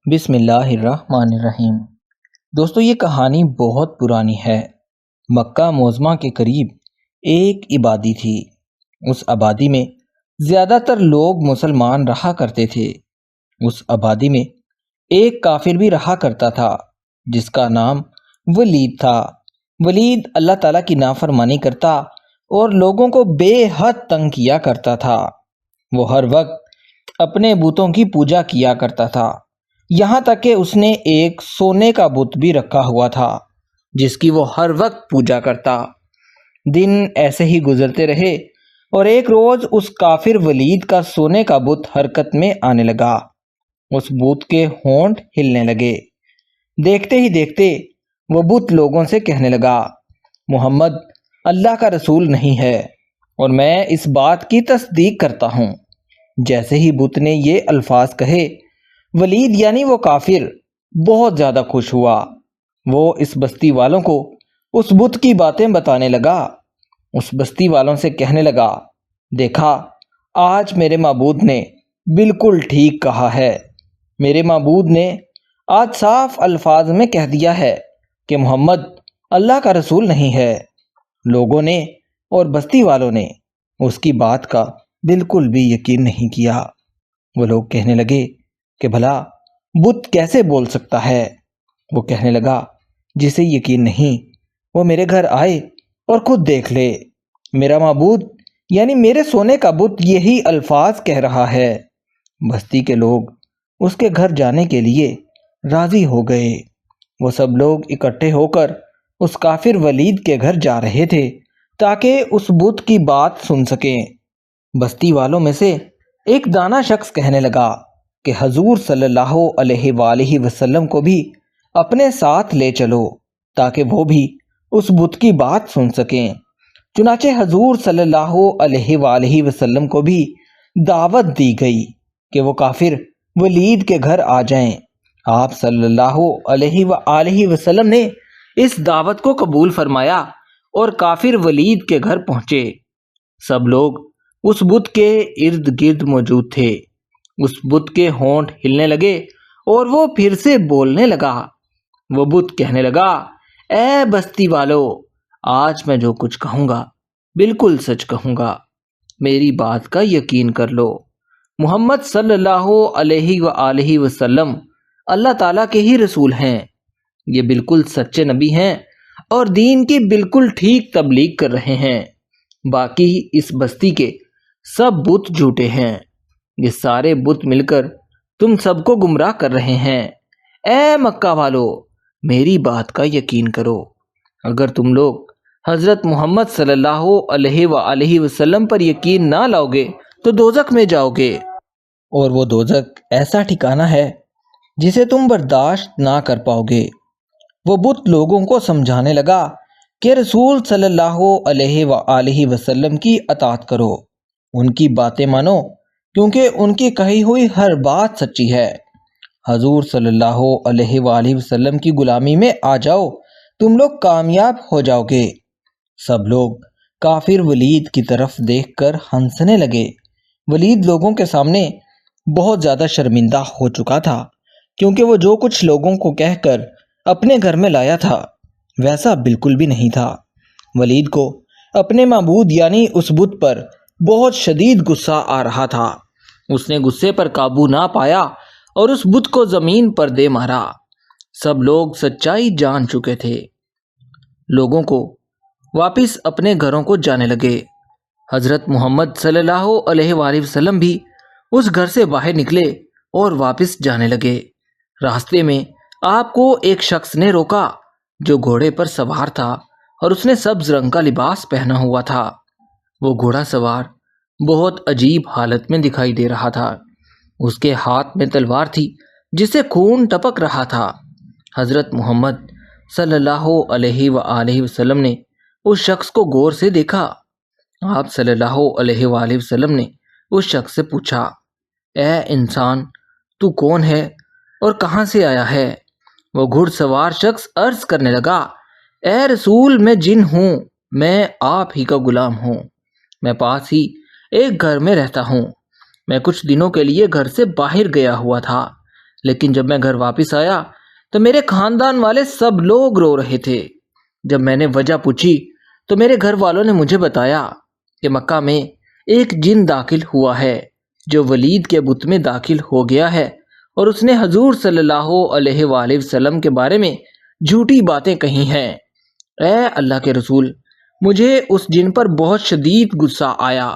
بسم اللہ الرحمن الرحیم۔ دوستو، یہ کہانی بہت پرانی ہے۔ مکہ معظمہ کے قریب ایک آبادی تھی۔ اس آبادی میں زیادہ تر لوگ مسلمان رہا کرتے تھے۔ اس آبادی میں ایک کافر بھی رہا کرتا تھا جس کا نام ولید تھا۔ ولید اللہ تعالیٰ کی نافرمانی کرتا اور لوگوں کو بے حد تنگ کیا کرتا تھا۔ وہ ہر وقت اپنے بتوں کی پوجا کیا کرتا تھا، یہاں تک کہ اس نے ایک سونے کا بت بھی رکھا ہوا تھا جس کی وہ ہر وقت پوجا کرتا۔ دن ایسے ہی گزرتے رہے اور ایک روز اس کافر ولید کا سونے کا بت حرکت میں آنے لگا۔ اس بت کے ہونٹ ہلنے لگے۔ دیکھتے ہی دیکھتے وہ بت لوگوں سے کہنے لگا، محمد اللہ کا رسول نہیں ہے، اور میں اس بات کی تصدیق کرتا ہوں۔ جیسے ہی بت نے یہ الفاظ کہے، ولید یعنی وہ کافر بہت زیادہ خوش ہوا۔ وہ اس بستی والوں کو اس بت کی باتیں بتانے لگا۔ اس بستی والوں سے کہنے لگا، دیکھا، آج میرے معبود نے بالکل ٹھیک کہا ہے۔ میرے معبود نے آج صاف الفاظ میں کہہ دیا ہے کہ محمد اللہ کا رسول نہیں ہے۔ لوگوں نے اور بستی والوں نے اس کی بات کا بالکل بھی یقین نہیں کیا۔ وہ لوگ کہنے لگے کہ بھلا بت کیسے بول سکتا ہے؟ وہ کہنے لگا، جسے یقین نہیں وہ میرے گھر آئے اور خود دیکھ لے۔ میرا معبود یعنی میرے سونے کا بت یہی الفاظ کہہ رہا ہے۔ بستی کے لوگ اس کے گھر جانے کے لیے راضی ہو گئے۔ وہ سب لوگ اکٹھے ہو کر اس کافر ولید کے گھر جا رہے تھے تاکہ اس بت کی بات سن سکیں۔ بستی والوں میں سے ایک دانا شخص کہنے لگا کہ حضور صلی اللہ علیہ وآلہ وسلم کو بھی اپنے ساتھ لے چلو تاکہ وہ بھی اس بت کی بات سن سکیں۔ چنانچہ حضور صلی اللہ علیہ وآلہ وسلم کو بھی دعوت دی گئی کہ وہ کافر ولید کے گھر آ جائیں۔ آپ صلی اللہ علیہ وآلہ وسلم نے اس دعوت کو قبول فرمایا اور کافر ولید کے گھر پہنچے۔ سب لوگ اس بت کے ارد گرد موجود تھے۔ اس بت کے ہونٹ ہلنے لگے اور وہ پھر سے بولنے لگا۔ وہ بت کہنے لگا، اے بستی والو، آج میں جو کچھ کہوں گا بالکل سچ کہوں گا۔ میری بات کا یقین کر لو۔ محمد صلی اللہ علیہ وآلہ وسلم اللہ تعالیٰ کے ہی رسول ہیں۔ یہ بالکل سچے نبی ہیں اور دین کی بالکل ٹھیک تبلیغ کر رہے ہیں۔ باقی اس بستی کے سب بت جھوٹے ہیں۔ یہ سارے بت مل کر تم سب کو گمراہ کر رہے ہیں۔ اے مکہ والو، میری بات کا یقین کرو۔ اگر تم لوگ حضرت محمد صلی اللہ علیہ وآلہ وسلم پر یقین نہ لاؤ گے تو دوزخ میں جاؤ گے، اور وہ دوزخ ایسا ٹھکانہ ہے جسے تم برداشت نہ کر پاؤ گے۔ وہ بت لوگوں کو سمجھانے لگا کہ رسول صلی اللہ علیہ وآلہ وسلم کی اطاعت کرو، ان کی باتیں مانو، کیونکہ ان کی کہی ہوئی ہر بات سچی ہے۔ حضور صلی اللہ علیہ وآلہ وسلم کی غلامی میں آ جاؤ، تم لوگ کامیاب ہو جاؤ گے۔ سب لوگ کافر ولید کی طرف دیکھ کر ہنسنے لگے۔ ولید لوگوں کے سامنے بہت زیادہ شرمندہ ہو چکا تھا، کیونکہ وہ جو کچھ لوگوں کو کہہ کر اپنے گھر میں لایا تھا ویسا بالکل بھی نہیں تھا۔ ولید کو اپنے معبود یعنی اس بت پر بہت شدید غصہ آ رہا تھا۔ اس نے غصے پر قابو نہ پایا اور اس بت کو زمین پر دے مارا۔ سب لوگ سچائی جان چکے تھے۔ لوگوں کو واپس اپنے گھروں کو جانے لگے۔ حضرت محمد صلی اللہ علیہ وآلہ وسلم بھی اس گھر سے باہر نکلے اور واپس جانے لگے۔ راستے میں آپ کو ایک شخص نے روکا جو گھوڑے پر سوار تھا اور اس نے سبز رنگ کا لباس پہنا ہوا تھا۔ وہ گھوڑا سوار بہت عجیب حالت میں دکھائی دے رہا تھا۔ اس کے ہاتھ میں تلوار تھی جس سے خون ٹپک رہا تھا۔ حضرت محمد صلی اللہ علیہ وآلہ وسلم نے اس شخص کو غور سے دیکھا۔ آپ صلی اللہ علیہ وآلہ وسلم نے اس شخص سے پوچھا، اے انسان، تو کون ہے اور کہاں سے آیا ہے؟ وہ گھڑ سوار شخص عرض کرنے لگا، اے رسول، میں جن ہوں، میں آپ ہی کا غلام ہوں۔ میں پاس ہی ایک گھر میں رہتا ہوں۔ میں کچھ دنوں کے لیے گھر سے باہر گیا ہوا تھا۔ لیکن جب میں گھر واپس آیا تو میرے خاندان والے سب لوگ رو رہے تھے۔ جب میں نے وجہ پوچھی تو میرے گھر والوں نے مجھے بتایا کہ مکہ میں ایک جن داخل ہوا ہے جو ولید کے بت میں داخل ہو گیا ہے اور اس نے حضور صلی اللہ علیہ وآلہ وسلم کے بارے میں جھوٹی باتیں کہی ہیں۔ اے اللہ کے رسول، مجھے اس جن پر بہت شدید غصہ آیا۔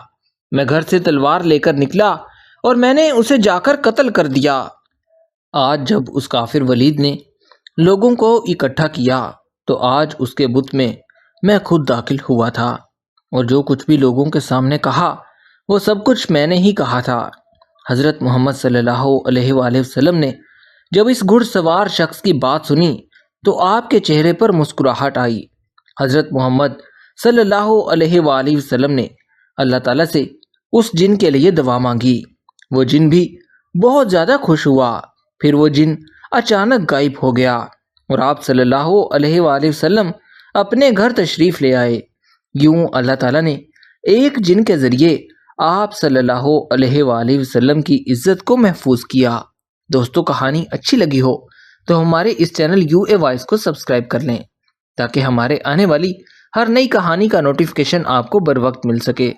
میں گھر سے تلوار لے کر نکلا اور میں نے اسے جا کر قتل کر دیا۔ آج جب اس کافر ولید نے لوگوں کو اکٹھا کیا تو آج اس کے بت میں خود داخل ہوا تھا، اور جو کچھ بھی لوگوں کے سامنے کہا وہ سب کچھ میں نے ہی کہا تھا۔ حضرت محمد صلی اللہ علیہ وآلہ وسلم نے جب اس گھڑ سوار شخص کی بات سنی تو آپ کے چہرے پر مسکراہٹ آئی۔ حضرت محمد صلی اللہ علیہ وآلہ وسلم نے اللہ تعالیٰ سے اس جن کے لیے دعا مانگی۔ وہ جن بھی بہت زیادہ خوش ہوا۔ پھر وہ جن اچانک غائب ہو گیا اور آپ صلی اللہ علیہ وآلہ وسلم اپنے گھر تشریف لے آئے۔ یوں اللہ تعالیٰ نے ایک جن کے ذریعے آپ صلی اللہ علیہ وآلہ وسلم کی عزت کو محفوظ کیا۔ دوستو، کہانی اچھی لگی ہو تو ہمارے اس چینل یو اے وائس کو سبسکرائب کر لیں تاکہ ہمارے آنے والی ہر نئی کہانی کا نوٹیفیکیشن آپ کو بر وقت مل سکے۔